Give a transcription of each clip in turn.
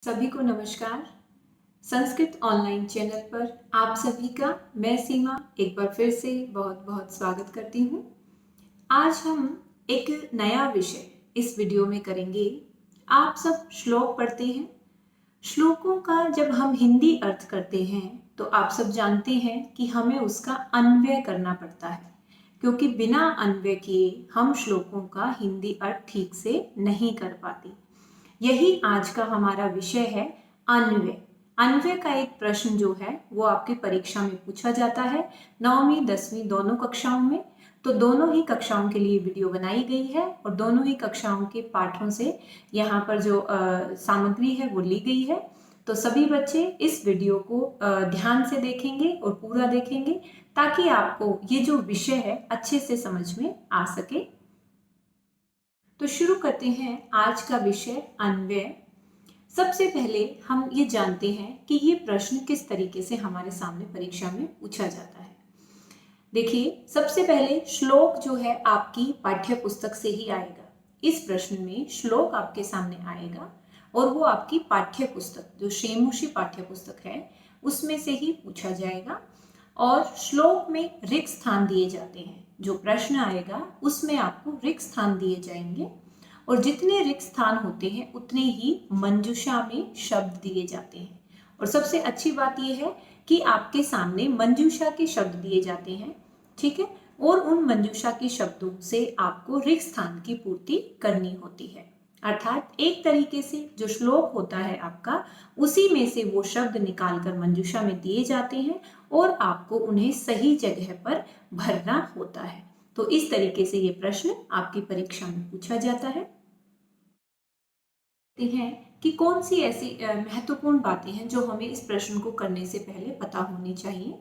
सभी को नमस्कार। संस्कृत ऑनलाइन चैनल पर आप सभी का मैं सीमा एक बार फिर से बहुत बहुत स्वागत करती हूँ। आज हम एक नया विषय इस वीडियो में करेंगे। आप सब श्लोक पढ़ते हैं। श्लोकों का जब हम हिंदी अर्थ करते हैं तो आप सब जानते हैं कि हमें उसका अन्वय करना पड़ता है, क्योंकि बिना अन्वय किए हम श्लोकों का हिंदी अर्थ ठीक से नहीं कर पाते। यही आज का हमारा विषय है, अन्वय। अन्वय का एक प्रश्न जो है वो आपकी परीक्षा में पूछा जाता है, 9वीं 10वीं दोनों कक्षाओं में। तो दोनों ही कक्षाओं के लिए वीडियो बनाई गई है और दोनों ही कक्षाओं के पाठों से यहाँ पर जो सामग्री है वो ली गई है। तो सभी बच्चे इस वीडियो को ध्यान से देखेंगे और पूरा देखेंगे ताकि आपको ये जो विषय है अच्छे से समझ में आ सके। तो शुरू करते हैं आज का विषय, अन्वय। सबसे पहले हम ये जानते हैं कि ये प्रश्न किस तरीके से हमारे सामने परीक्षा में पूछा जाता है। देखिए, सबसे पहले श्लोक जो है आपकी पाठ्य पुस्तक से ही आएगा। इस प्रश्न में श्लोक आपके सामने आएगा और वो आपकी पाठ्य पुस्तक जो शेमुषी पाठ्य पुस्तक है उसमें से ही पूछा जाएगा। और श्लोक में रिक्त स्थान दिए जाते हैं। जो प्रश्न आएगा उसमें आपको रिक्त स्थान दिए जाएंगे और जितने रिक्त स्थान होते हैं उतने ही मंजूषा में शब्द दिए जाते हैं। और सबसे अच्छी बात यह है कि आपके सामने मंजूषा के शब्द दिए जाते हैं, ठीक है, और उन मंजूषा के शब्दों से आपको रिक्त स्थान की पूर्ति करनी होती है। अर्थात एक तरीके से जो श्लोक होता है आपका, उसी में से वो शब्द निकालकर मंजूषा में दिए जाते हैं और आपको उन्हें सही जगह पर भरना होता है। तो इस तरीके से ये प्रश्न आपकी परीक्षा में पूछा जाता है। हैं कि कौन सी ऐसी महत्वपूर्ण बातें हैं जो हमें इस प्रश्न को करने से पहले पता होनी चाहिए।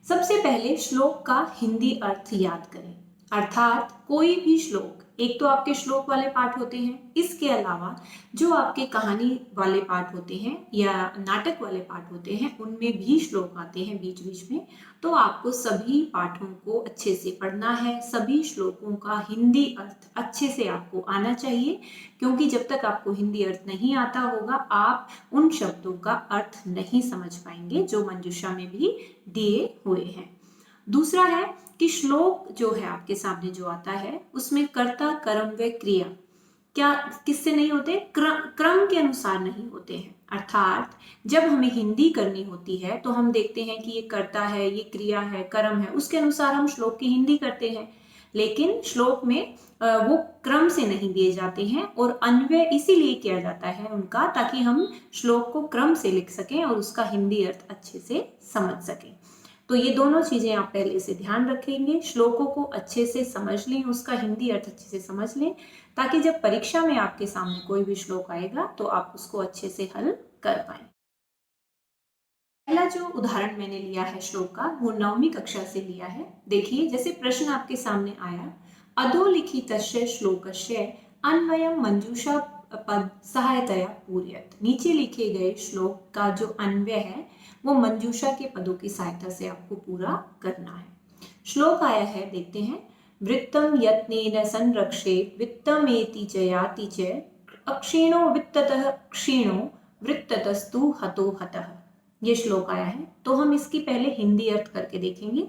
सबसे पहले श्लोक का हिंदी अर्थ याद करें। अर्थात कोई भी श्लोक, एक तो आपके श्लोक वाले पाठ होते हैं, इसके अलावा जो आपके कहानी वाले पाठ होते हैं या नाटक वाले पाठ होते हैं उनमें भी श्लोक आते हैं बीच बीच में। तो आपको सभी पाठों को अच्छे से पढ़ना है, सभी श्लोकों का हिंदी अर्थ अच्छे से आपको आना चाहिए, क्योंकि जब तक आपको हिंदी अर्थ नहीं आता होगा आप उन शब्दों का अर्थ नहीं समझ पाएंगे जो मंजूषा में भी दिए हुए हैं। दूसरा है कि श्लोक जो है आपके सामने जो आता है उसमें कर्ता, कर्म व क्रिया क्या किससे नहीं होते, क्रम के अनुसार नहीं होते हैं। अर्थात जब हमें हिंदी करनी होती है तो हम देखते हैं कि ये कर्ता है, ये क्रिया है, कर्म है, उसके अनुसार हम श्लोक की हिंदी करते हैं। लेकिन श्लोक में वो क्रम से नहीं दिए जाते हैं और अन्वय इसीलिए किया जाता है उनका, ताकि हम श्लोक को क्रम से लिख सकें और उसका हिंदी अर्थ अच्छे से समझ सकें। तो ये दोनों चीजें आप पहले से ध्यान रखेंगे, श्लोकों को अच्छे से समझ लें, उसका हिंदी अर्थ अच्छे से समझ लें, ताकि जब परीक्षा में आपके सामने कोई भी श्लोक आएगा तो आप उसको अच्छे से हल कर पाए। पहला जो उदाहरण मैंने लिया है श्लोक का वो 9वीं कक्षा से लिया है। देखिए, जैसे प्रश्न आपके सामने आया, अधोलिखितस्य श्लोकस्य अन्वयं मंजूषा पद सहायतया पूरयत। नीचे लिखे गए श्लोक का जो अन्वय है वो मंजूषा के पदों की सहायता से आपको पूरा करना है। श्लोक आया है, देखते हैं। वृत्तम यत्नेन संरक्षेत वित्तमेति च याति च अक्षीणो वित्ततः क्षीणो वृत्ततस्तु हतो हतः। ये श्लोक आया है। तो हम इसकी पहले हिंदी अर्थ करके देखेंगे।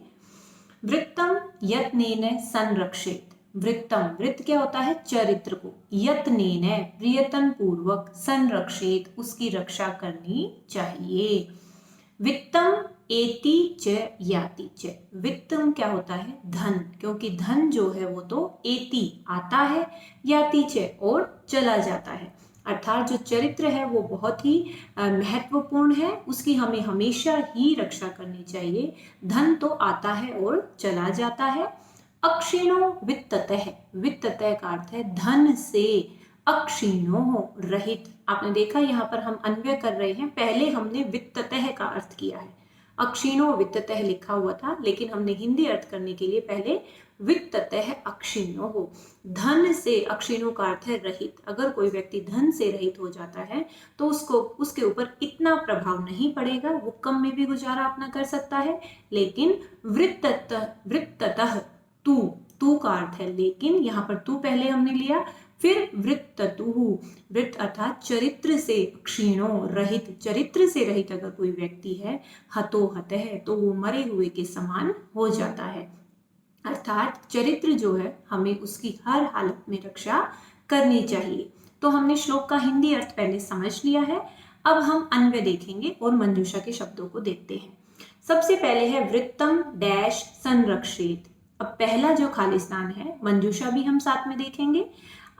वृत्तम यत्नेन संरक्षेत। वृत्तम, वृत्त क्या होता है, चरित्र को, यत्नेन प्रयत्न पूर्वक, संरक्षेत उसकी रक्षा करनी चाहिए। वित्तम एति च याति च। वित्तम क्या होता है, धन, क्योंकि धन जो है वो तो एति आता है, याति च और चला जाता है। अर्थात जो चरित्र है वो बहुत ही महत्वपूर्ण है, उसकी हमें हमेशा ही रक्षा करनी चाहिए। धन तो आता है और चला जाता है। अक्षीणो वित्ततः, वित्ततः का अर्थ है धन से, अक्षीणो रहित। आपने देखा यहाँ पर हम अन्वय कर रहे हैं, पहले हमने वित्ततः का अर्थ किया है, अक्षीणो वित्ततः लिखा हुआ था, लेकिन हमने हिंदी अर्थ करने के लिए पहले वित्ततः अक्षीणो हो, धन से। अक्षीणो का अर्थ है रहित। अगर कोई व्यक्ति धन से रहित हो जाता है तो उसको उसके ऊपर इतना प्रभाव नहीं पड़ेगा, वो कम में भी गुजारा अपना कर सकता है। लेकिन वृत्ततः तू का अर्थ है लेकिन, यहाँ पर तू पहले हमने लिया, फिर वृत्ततुः, वृत्त अर्थात चरित्र से, क्षीणो रहित, चरित्र से रहित अगर कोई व्यक्ति है, हतो हतः तो वो मरे हुए के समान हो जाता है। अर्थात चरित्र जो है हमें उसकी हर हालत में रक्षा करनी चाहिए। तो हमने श्लोक का हिंदी अर्थ पहले समझ लिया है। अब हम अन्वय देखेंगे और मंजूषा के शब्दों को देखते हैं। सबसे पहले है वृत्तम डैश संरक्षित। अब पहला जो खाली स्थान है, मंजूषा भी हम साथ में देखेंगे।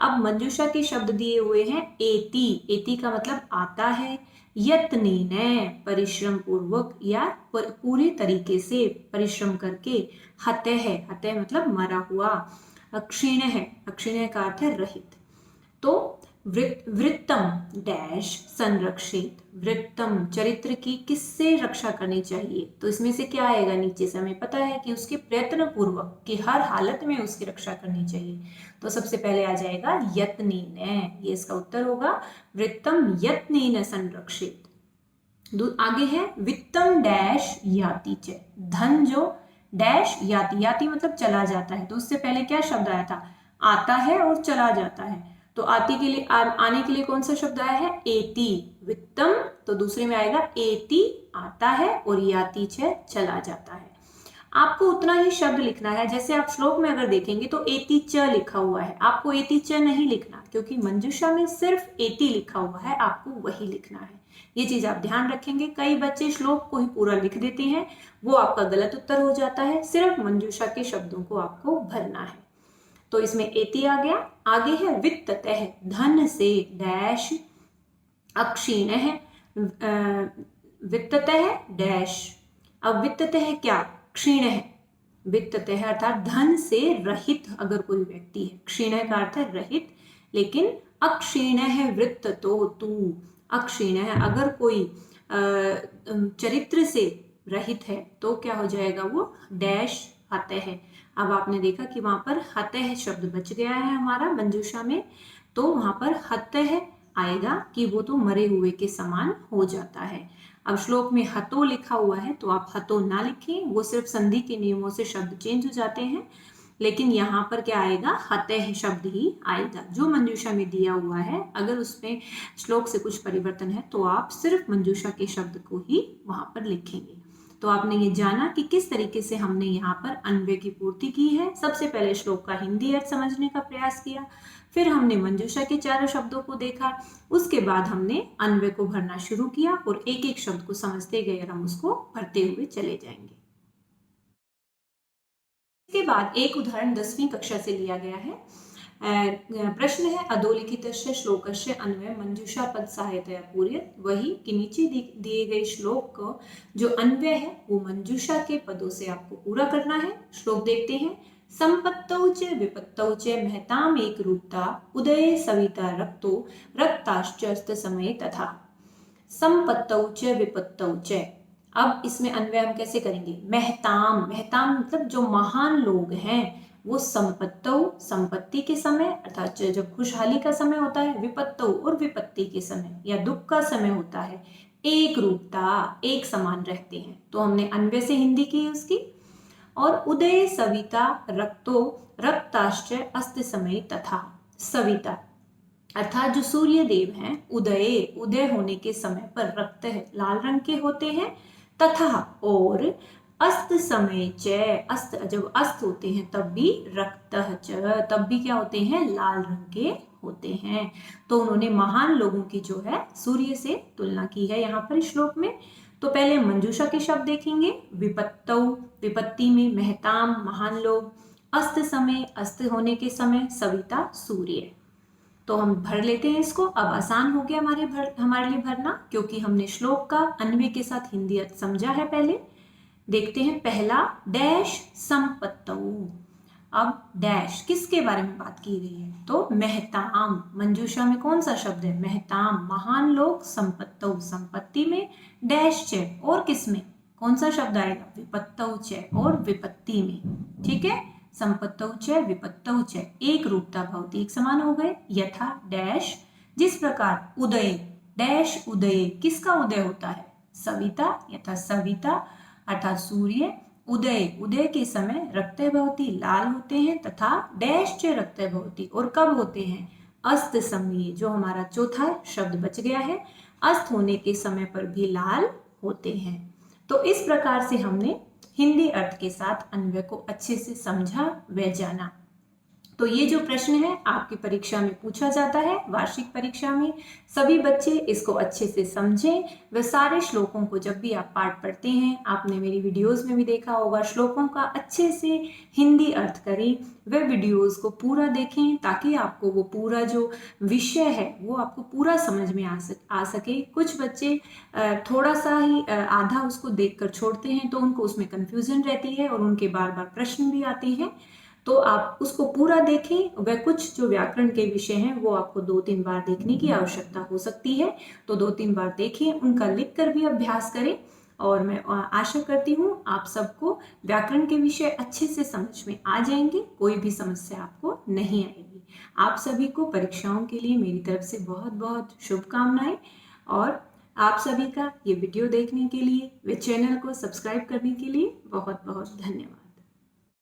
अब मंजूषा के शब्द दिए हुए हैं एति, एति का मतलब आता है, यत्नेन परिश्रम पूर्वक या पूरे तरीके से परिश्रम करके, हतः, हतः मतलब मरा हुआ, अक्षीण है, अक्षीण का अर्थ है रहित। तो वृत्तम डैश संरक्षित, वृत्तम चरित्र की किससे रक्षा करनी चाहिए, तो इसमें से क्या आएगा, नीचे से हमें पता है कि उसके प्रयत्न पूर्वक कि हर हालत में उसकी रक्षा करनी चाहिए। तो सबसे पहले आ जाएगा यत्नेन, ये इसका उत्तर होगा, वृत्तम यत्नेन संरक्षित। आगे है वित्तम डैश याति च, धन जो डैश याति, याति मतलब चला जाता है, तो उससे पहले क्या शब्द आया था, आता है और चला जाता है। तो आती के लिए आने के लिए कौन सा शब्द आया है, एति, वित्तम, तो दूसरे में आएगा एति आता है और याति च चला जाता है। आपको उतना ही शब्द लिखना है, जैसे आप श्लोक में अगर देखेंगे तो एति च लिखा हुआ है, आपको एति च नहीं लिखना, क्योंकि मंजूषा में सिर्फ एति लिखा हुआ है, आपको वही लिखना है। ये चीज आप ध्यान रखेंगे। कई बच्चे श्लोक को ही पूरा लिख देते हैं, वो आपका गलत उत्तर हो जाता है। सिर्फ मंजूषा के शब्दों को आपको भरना है। तो इसमें एति आ गया। आगे है वित्ततः, धन से डैश अक्षीण है, वित्ततः डैश। अब वित्ततः क्या, क्षीण है, वित्ततः अर्थात धन से रहित अगर कोई व्यक्ति है, क्षीण का अर्थ है रहित, लेकिन अक्षीण है वृत्ततो तू, अक्षीण है अगर कोई चरित्र से रहित है तो क्या हो जाएगा, वो डैश हतः है। अब आपने देखा कि वहां पर हतः शब्द बच गया है हमारा मंजूषा में, तो वहां पर हतः आएगा कि वो तो मरे हुए के समान हो जाता है। अब श्लोक में हतो लिखा हुआ है तो आप हतो ना लिखें, वो सिर्फ संधि के नियमों से शब्द चेंज हो जाते हैं, लेकिन यहाँ पर क्या आएगा, हतः शब्द ही आएगा जो मंजूषा में दिया हुआ है। अगर उसमें श्लोक से कुछ परिवर्तन है तो आप सिर्फ मंजूषा के शब्द को ही वहां पर लिखेंगे। तो आपने ये जाना कि किस तरीके से हमने यहाँ पर अन्वय की पूर्ति की है। सबसे पहले श्लोक का हिंदी अर्थ समझने का प्रयास किया, फिर हमने मंजूषा के चारों शब्दों को देखा, उसके बाद हमने अन्वय को भरना शुरू किया और एक एक शब्द को समझते गए और हम उसको भरते हुए चले जाएंगे। इसके बाद एक उदाहरण 10वीं कक्षा से लिया गया है। प्रश्न है अधोलिखितस्य श्लोकस्य अन्वय मंजूषा पद सहायतया पूर्यत। वही कि नीचे दिए गए श्लोक का जो अन्वय है वो मंजूषा के पदों से आपको पूरा करना है। श्लोक देखते हैं। संपत्तौ च विपत्तौ च महताम एक रूपता उदये सविता रक्तो रक्ताश्च अस्त समय तथा। संपत्तौ च विपत्तौ च, अब इसमें अन्वय हम कैसे करेंगे, महताम, महताम मतलब जो महान लोग हैं, वो संपत्तौ संपत्ति के समय अर्थात जब खुशहाली का समय होता है, विपत्तौ और विपत्ति के समय या दुख का समय होता है, एक रूपता एक समान रहते हैं। तो हमने अन्वय से हिंदी की उसकी। और उदय सविता रक्तो रक्ताश्च अस्त समय तथा। सविता अर्थात जो सूर्य देव हैं, उदय उदय होने के समय पर रक्त है लाल रंग के होते हैं, तथा और अस्त समय च, अस्त जब अस्त होते हैं तब भी रक्तः च, तब भी क्या होते हैं, लाल रंग के होते हैं। तो उन्होंने महान लोगों की जो है सूर्य से तुलना की है यहाँ पर श्लोक में। तो पहले मंजूषा के शब्द देखेंगे। विपत्तौ विपत्ति में, महताम महान लोग, अस्त समय अस्त होने के समय, सविता सूर्य। तो हम भर लेते हैं इसको। अब आसान हो गया हमारे लिए भरना, क्योंकि हमने श्लोक का अन्वय के साथ हिंदी अर्थ समझा है। पहले देखते हैं पहला डैश संपत्तौ। अब डैश किसके बारे में बात की गई है, तो महताम, मंजूषा में कौन सा शब्द है, महताम महान लोग, संपत्तौ संपत्ति में, डैश च और किस में, कौन सा शब्द आएगा, विपत्तौ च और विपत्ति में। ठीक है, संपत्तौ च विपत्तौ च एक रूपता भवती, एक समान हो गए। यथा डैश जिस प्रकार, उदय डैश उदय किसका उदय होता है, सविता, यथा सविता अर्थात सूर्य, उदय उदय के समय रक्ते भवती लाल होते हैं, तथा डैश च रक्ते भवती और कब होते हैं, अस्त समय, जो हमारा चौथा शब्द बच गया है, अस्त होने के समय पर भी लाल होते हैं। तो इस प्रकार से हमने हिंदी अर्थ के साथ अन्वय को अच्छे से समझा व जाना। तो ये जो प्रश्न है आपकी परीक्षा में पूछा जाता है, वार्षिक परीक्षा में। सभी बच्चे इसको अच्छे से समझें। व सारे श्लोकों को जब भी आप पाठ पढ़ते हैं, आपने मेरी वीडियोस में भी देखा होगा, श्लोकों का अच्छे से हिंदी अर्थ करें। व वीडियोस को पूरा देखें ताकि आपको वो पूरा जो विषय है वो आपको पूरा समझ में आ सके। कुछ बच्चे थोड़ा सा ही आधा उसको देखकर छोड़ते हैं, तो उनको उसमें कंफ्यूजन रहती है और उनके बार बार प्रश्न भी आते हैं। तो आप उसको पूरा देखें। वह कुछ जो व्याकरण के विषय हैं वो आपको 2-3 बार देखने की आवश्यकता हो सकती है, तो 2-3 बार देखें, उनका लिख कर भी अभ्यास करें। और मैं आशा करती हूँ आप सबको व्याकरण के विषय अच्छे से समझ में आ जाएंगे, कोई भी समस्या आपको नहीं आएगी। आप सभी को परीक्षाओं के लिए मेरी तरफ से बहुत बहुत शुभकामनाएं। और आप सभी का ये वीडियो देखने के लिए व चैनल को सब्सक्राइब करने के लिए बहुत बहुत धन्यवाद।